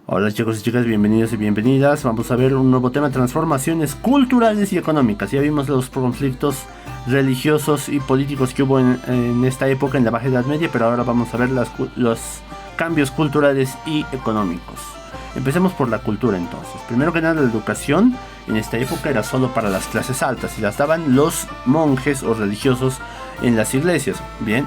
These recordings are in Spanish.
Hola chicos y chicas, bienvenidos y bienvenidas. Vamos a ver un nuevo tema: transformaciones culturales y económicas. Ya vimos los conflictos religiosos y políticos que hubo en esta época, en la Baja Edad Media, pero ahora vamos a ver los cambios culturales y económicos. Empecemos por la cultura entonces. Primero que nada, la educación en esta época era solo para las clases altas y las daban los monjes o religiosos en las iglesias. Bien.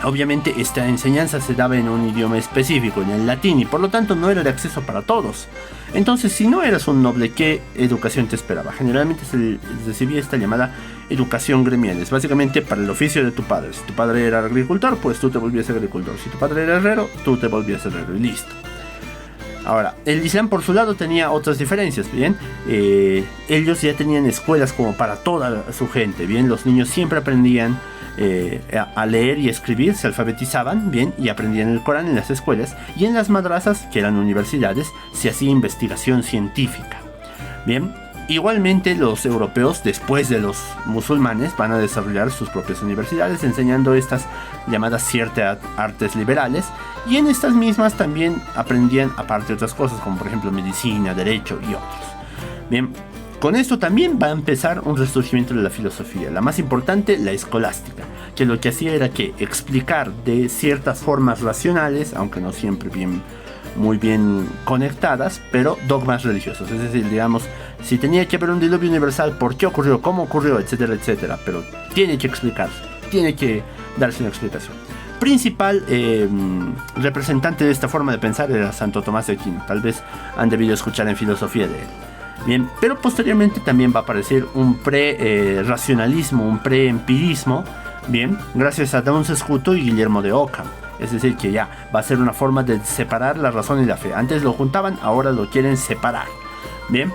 Obviamente esta enseñanza se daba en un idioma específico, en el latín, y por lo tanto no era de acceso para todos. Entonces, si no eras un noble, ¿qué educación te esperaba? Generalmente se recibía esta llamada educación gremial. Es básicamente para el oficio de tu padre. Si tu padre era agricultor, pues tú te volvías agricultor. Si tu padre era herrero, tú te volvías herrero y listo. Ahora, el Islam por su lado tenía otras diferencias, ¿bien? Ellos ya tenían escuelas como para toda su gente, ¿bien? Los niños siempre aprendían a leer y escribir, se alfabetizaban, bien, y aprendían el Corán en las escuelas, y en las madrasas, que eran universidades, se hacía investigación científica, bien. Igualmente los europeos, después de los musulmanes, van a desarrollar sus propias universidades enseñando estas llamadas ciertas artes liberales, y en estas mismas también aprendían aparte otras cosas como por ejemplo medicina, derecho y otros. Bien, con esto también va a empezar un resurgimiento de la filosofía, la más importante, la escolástica, que lo que hacía era que explicar de ciertas formas racionales, aunque no siempre muy bien conectadas, pero dogmas religiosos. Es decir, digamos, si tenía que haber un diluvio universal, ¿por qué ocurrió? ¿Cómo ocurrió? Etcétera, etcétera. Pero tiene que explicarse, tiene que darse una explicación. Principal representante de esta forma de pensar era Santo Tomás de Aquino. Tal vez han debido escuchar en filosofía de él. Bien, pero posteriormente también va a aparecer un pre-racionalismo, un pre-empirismo, bien, gracias a Duns Scotus y Guillermo de Ockham. Es decir, que ya va a ser una forma de separar la razón y la fe. Antes lo juntaban, ahora lo quieren separar. Bien.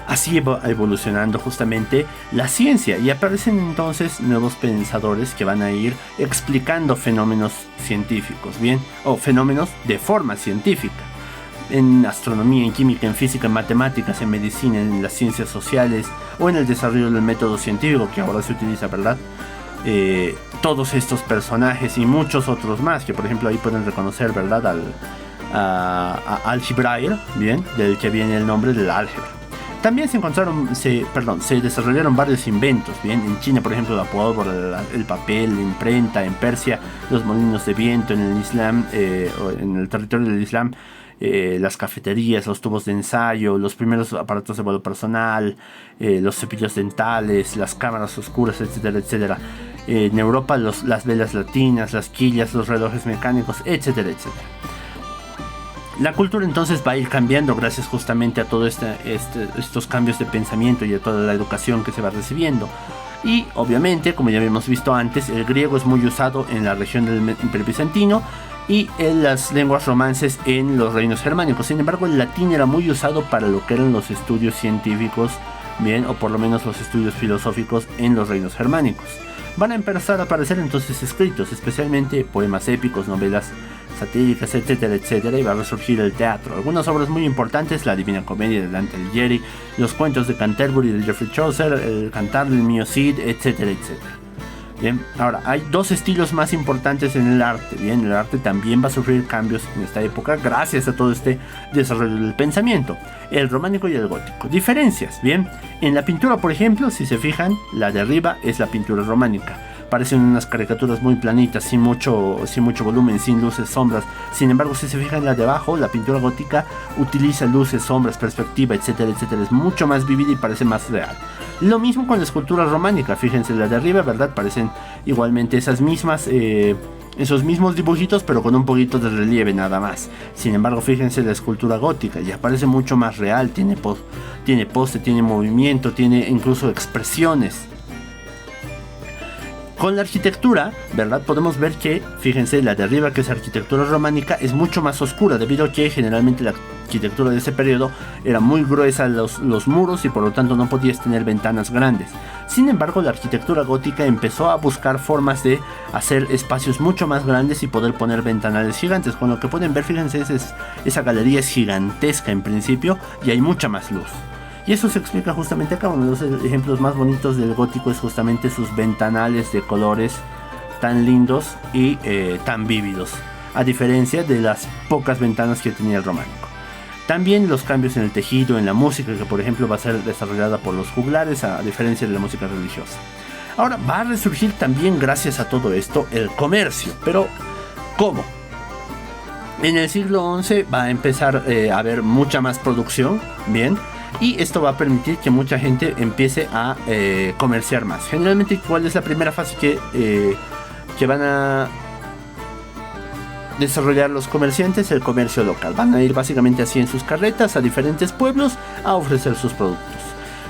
Así va evolucionando justamente la ciencia y aparecen entonces nuevos pensadores que van a ir explicando fenómenos científicos, bien, o fenómenos de forma científica. En astronomía, en química, en física, en matemáticas, en medicina, en las ciencias sociales o en el desarrollo del método científico que ahora se utiliza, ¿verdad? Todos estos personajes y muchos otros más que por ejemplo ahí pueden reconocer, ¿verdad? A Algebraer, bien, del que viene el nombre del álgebra. También se desarrollaron varios inventos, bien, en China por ejemplo la pólvora, el papel, la imprenta, en Persia los molinos de viento, en el Islam, en el territorio del Islam, las cafeterías, los tubos de ensayo, los primeros aparatos de vuelo personal, los cepillos dentales, las cámaras oscuras, etcétera, etcétera. En Europa las velas latinas, las quillas, los relojes mecánicos, etcétera, etcétera. La cultura entonces va a ir cambiando gracias justamente a todos estos cambios de pensamiento y a toda la educación que se va recibiendo. Y obviamente, como ya habíamos visto antes, el griego es muy usado en la región del Imperio Bizantino y en las lenguas romances en los reinos germánicos. Sin embargo, el latín era muy usado para lo que eran los estudios científicos, bien, o por lo menos los estudios filosóficos en los reinos germánicos. Van a empezar a aparecer entonces escritos, especialmente poemas épicos, novelas satíricas, etcétera, etcétera, y va a resurgir el teatro. Algunas obras muy importantes: la Divina Comedia de Dante Alighieri, los cuentos de Canterbury de Geoffrey Chaucer, el Cantar del Mio Cid, etcétera, etcétera. Bien, ahora hay dos estilos más importantes en el arte. Bien, el arte también va a sufrir cambios en esta época gracias a todo este desarrollo del pensamiento: el románico y el gótico. Diferencias, bien, en la pintura por ejemplo, si se fijan, la de arriba es la pintura románica. Parecen unas caricaturas muy planitas, sin mucho volumen, sin luces, sombras. Sin embargo, si se fijan en la de abajo, la pintura gótica utiliza luces, sombras, perspectiva, etcétera, etcétera. Es mucho más vívida y parece más real. Lo mismo con la escultura románica. Fíjense, la de arriba, ¿verdad? Parecen igualmente esas mismas, esos mismos dibujitos, pero con un poquito de relieve nada más. Sin embargo, fíjense la escultura gótica, ya parece mucho más real. Tiene pose, tiene movimiento, tiene incluso expresiones. Con la arquitectura, ¿verdad? Podemos ver que, fíjense, la de arriba, que es arquitectura románica, es mucho más oscura, debido a que generalmente la arquitectura de ese periodo era muy gruesa los muros y por lo tanto no podías tener ventanas grandes. Sin embargo, la arquitectura gótica empezó a buscar formas de hacer espacios mucho más grandes y poder poner ventanales gigantes. Con lo que pueden ver, fíjense, esa galería es gigantesca en principio y hay mucha más luz. Y eso se explica justamente acá. Uno de los ejemplos más bonitos del gótico es justamente sus ventanales de colores tan lindos y tan vívidos. a diferencia de las pocas ventanas que tenía el románico. También los cambios en el tejido, en la música, que por ejemplo va a ser desarrollada por los juglares, a diferencia de la música religiosa. Ahora va a resurgir también, gracias a todo esto, el comercio. Pero ¿cómo? En el siglo XI va a empezar a haber mucha más producción, bien, y esto va a permitir que mucha gente empiece a comerciar más. Generalmente, ¿cuál es la primera fase que van a desarrollar los comerciantes? El comercio local. Van a ir básicamente así en sus carretas a diferentes pueblos a ofrecer sus productos.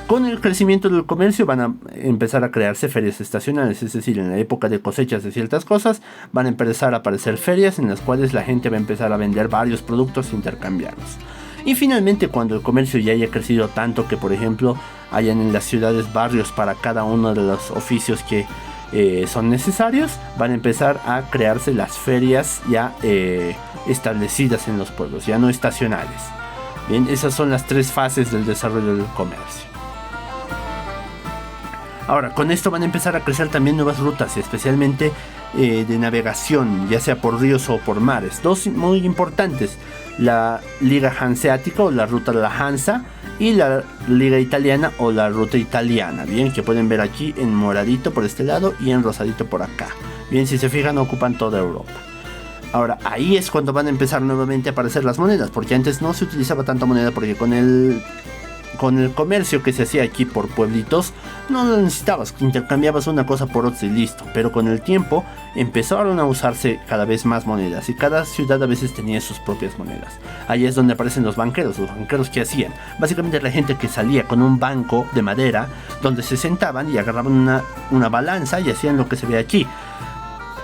Con el crecimiento del comercio van a empezar a crearse ferias estacionales, es decir, en la época de cosechas de ciertas cosas van a empezar a aparecer ferias en las cuales la gente va a empezar a vender varios productos e intercambiarlos. Y finalmente, cuando el comercio ya haya crecido tanto que, por ejemplo, hayan en las ciudades barrios para cada uno de los oficios que son necesarios, van a empezar a crearse las ferias ya establecidas en los pueblos, ya no estacionales. Bien, esas son las tres fases del desarrollo del comercio. Ahora, con esto van a empezar a crecer también nuevas rutas, especialmente de navegación, ya sea por ríos o por mares. Dos muy importantes: la Liga Hanseática o la ruta de la Hansa, y la Liga Italiana o la ruta italiana, bien, que pueden ver aquí en moradito por este lado y en rosadito por acá. Bien, si se fijan, ocupan toda Europa. Ahora, ahí es cuando van a empezar nuevamente a aparecer las monedas, porque antes no se utilizaba tanta moneda, porque con el comercio que se hacía aquí por pueblitos no lo necesitabas, intercambiabas una cosa por otra y listo. Pero con el tiempo empezaron a usarse cada vez más monedas y cada ciudad a veces tenía sus propias monedas. Ahí es donde aparecen los banqueros. ¿Qué hacían? Básicamente la gente que salía con un banco de madera donde se sentaban y agarraban una balanza y hacían lo que se ve aquí.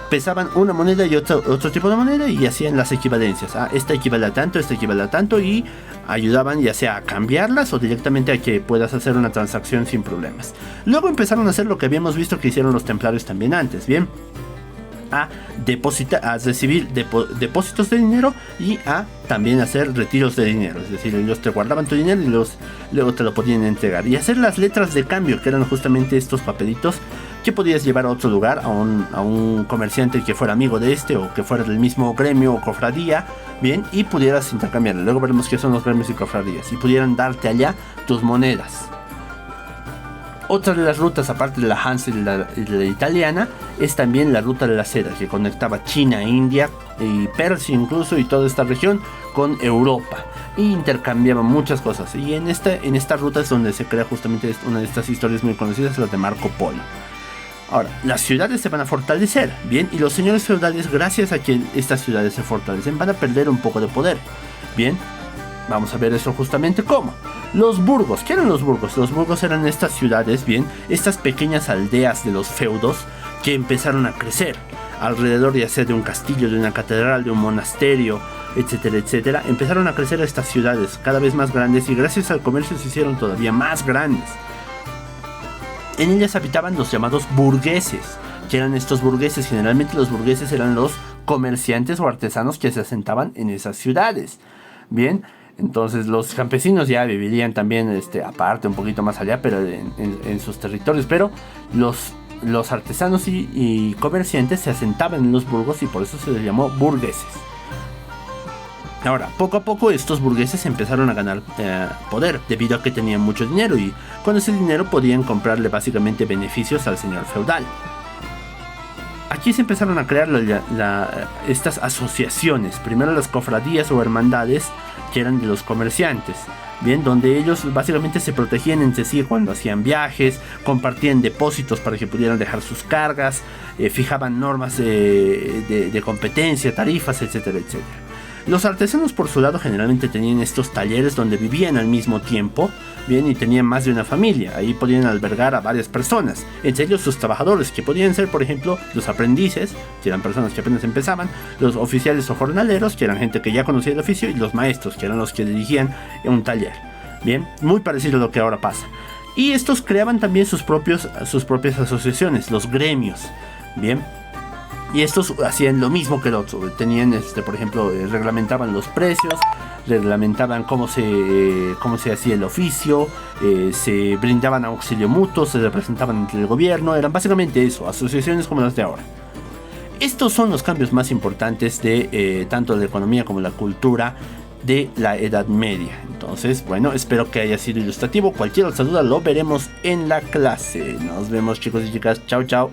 Pesaban una moneda y otro tipo de moneda y hacían las equivalencias. Esta equivale a tanto, esta equivale a tanto, y ayudaban ya sea a cambiarlas o directamente a que puedas hacer una transacción sin problemas. Luego empezaron a hacer lo que habíamos visto que hicieron los templarios también antes, bien, a recibir depósitos de dinero y a también hacer retiros de dinero. Es decir, ellos te guardaban tu dinero y luego te lo podían entregar. Y hacer las letras de cambio, que eran justamente estos papelitos que podías llevar a otro lugar, a un comerciante que fuera amigo de este o que fuera del mismo gremio o cofradía, bien, y pudieras intercambiarlo. Luego veremos qué son los gremios y cofradías, y pudieran darte allá tus monedas. Otra de las rutas, aparte de la Hansa y la italiana, es también la ruta de la seda, que conectaba China, India y Persia incluso, y toda esta región con Europa, y intercambiaban muchas cosas. Y en esta ruta es donde se crea justamente una de estas historias muy conocidas, la de Marco Polo. Ahora, las ciudades se van a fortalecer, bien, y los señores feudales, gracias a que estas ciudades se fortalecen, van a perder un poco de poder, bien. Vamos a ver eso justamente cómo. Los burgos. ¿Qué eran los burgos? Los burgos eran estas ciudades, bien, estas pequeñas aldeas de los feudos que empezaron a crecer alrededor, ya sea de un castillo, de una catedral, de un monasterio, etcétera, etcétera. Empezaron a crecer estas ciudades cada vez más grandes y gracias al comercio se hicieron todavía más grandes. En ellas habitaban los llamados burgueses. ¿Qué eran estos burgueses? Generalmente los burgueses eran los comerciantes o artesanos que se asentaban en esas ciudades. Bien, entonces los campesinos ya vivirían también aparte, un poquito más allá, pero en sus territorios. Pero los artesanos y comerciantes se asentaban en los burgos y por eso se les llamó burgueses. Ahora, poco a poco estos burgueses empezaron a ganar poder debido a que tenían mucho dinero, y con ese dinero podían comprarle básicamente beneficios al señor feudal. Aquí se empezaron a crear estas asociaciones, primero las cofradías o hermandades que eran de los comerciantes, bien, donde ellos básicamente se protegían entre sí cuando hacían viajes, compartían depósitos para que pudieran dejar sus cargas, fijaban normas de competencia, tarifas, etcétera, etcétera. Los artesanos por su lado generalmente tenían estos talleres donde vivían al mismo tiempo, bien, y tenían más de una familia. Ahí podían albergar a varias personas, entre ellos sus trabajadores, que podían ser, por ejemplo, los aprendices, que eran personas que apenas empezaban, los oficiales o jornaleros, que eran gente que ya conocía el oficio, y los maestros, que eran los que dirigían un taller. Bien, muy parecido a lo que ahora pasa. Y estos creaban también sus propias asociaciones, los gremios, bien. Y estos hacían lo mismo que el otro. Tenían, por ejemplo, reglamentaban los precios, reglamentaban cómo se hacía el oficio, se brindaban auxilio mutuo, se representaban ante el gobierno. Eran básicamente eso, asociaciones como las de ahora. Estos son los cambios más importantes de tanto la economía como la cultura de la Edad Media. Entonces, bueno, espero que haya sido ilustrativo. Cualquier otra duda lo veremos en la clase. Nos vemos, chicos y chicas. Chao, chao.